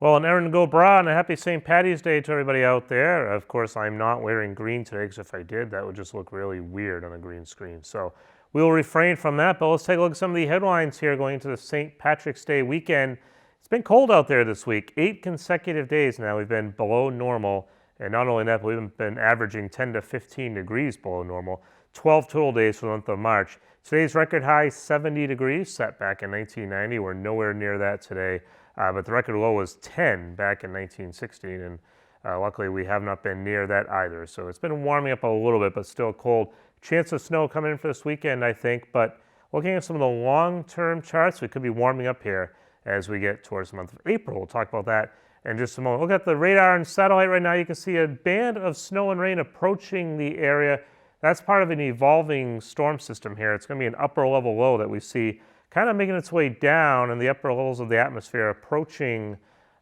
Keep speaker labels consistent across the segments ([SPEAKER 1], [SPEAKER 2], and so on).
[SPEAKER 1] Well, an Erin Go Bra and a happy St. Patty's Day to everybody out there. Of course, I'm not wearing green today because if I did, that would just look really weird on a green screen. So we will refrain from that, but let's take a look at some of the headlines here going into the St. Patrick's Day weekend. It's been cold out there this week. 8 consecutive days now we've been below normal. And not only that, but we've been averaging 10 to 15 degrees below normal. 12 total days for the month of March. Today's record high, 70 degrees, set back in 1990. We're nowhere near that today. But the record low was 10 back in 1916, and luckily we have not been near that either. So it's been warming up a little bit, but still cold. Chance of snow coming in for this weekend, I think. But looking at some of the long-term charts, we could be warming up here as we get towards the month of April. We'll talk about that in just a moment. Look at the radar and satellite right now. You can see a band of snow and rain approaching the area. That's part of an evolving storm system here. It's going to be an upper level low that we see kind of making its way down in the upper levels of the atmosphere, approaching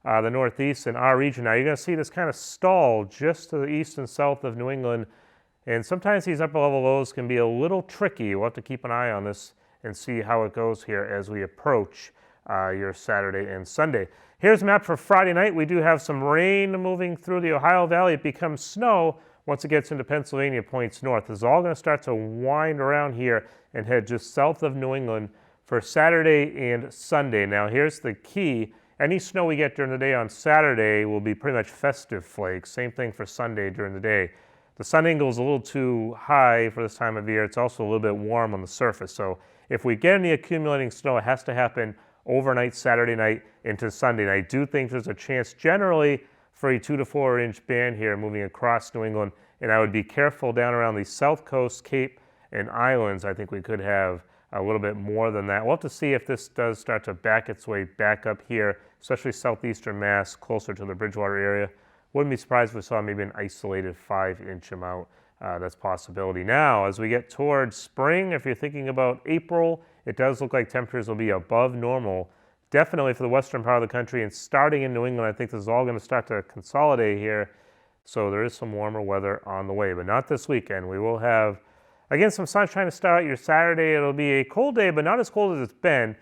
[SPEAKER 1] the northeast in our region. Now you're going to see this kind of stall just to the east and south of New England, and sometimes these upper level lows can be a little tricky. We'll have to keep an eye on this and see how it goes here as we approach your Saturday and Sunday. Here's a map for Friday night. We do have some rain moving through the Ohio Valley. It becomes snow once it gets into Pennsylvania, points north. This is all going to start to wind around here and head just south of New England for Saturday and Sunday. Now here's the key. Any snow we get during the day on Saturday will be pretty much festive flakes. Same thing for Sunday during the day. The sun angle is a little too high for this time of year. It's also a little bit warm on the surface. So if we get any accumulating snow, it has to happen overnight Saturday night into Sunday. And I do think there's a chance generally for a 2 to 4 inch band here moving across New England. And I would be careful down around the South Coast, Cape, and Islands. I think we could have a little bit more than that. We'll have to see if this does start to back its way back up here, especially southeastern Mass, closer to the Bridgewater area. Wouldn't be surprised if we saw maybe an isolated 5-inch amount. That's a possibility. Now, as we get towards spring, if you're thinking about April, it does look like temperatures will be above normal, definitely for the western part of the country, and starting in New England, I think this is all going to start to consolidate here. So there is some warmer weather on the way, but not this weekend. We will have, again, some sunshine to start out your Saturday. It'll be a cold day, but not as cold as it's been.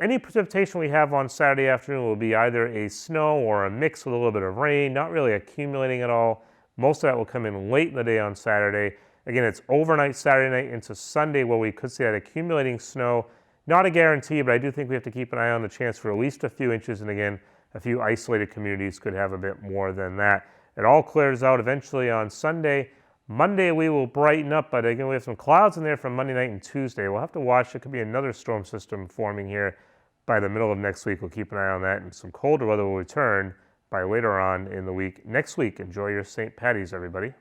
[SPEAKER 1] Any precipitation we have on Saturday afternoon will be either a snow or a mix with a little bit of rain, not really accumulating at all. Most of that will come in late in the day on Saturday. Again, it's overnight Saturday night into Sunday where we could see that accumulating snow. Not a guarantee, but I do think we have to keep an eye on the chance for at least a few inches. And again, a few isolated communities could have a bit more than that. It all clears out eventually on Sunday. Monday we will brighten up, but again we have some clouds in there from Monday night and Tuesday. We'll have to watch. It could be another storm system forming here by the middle of next week. We'll keep an eye on that, and some colder weather will return by later on in the week. Next week, enjoy your St. Patty's, everybody.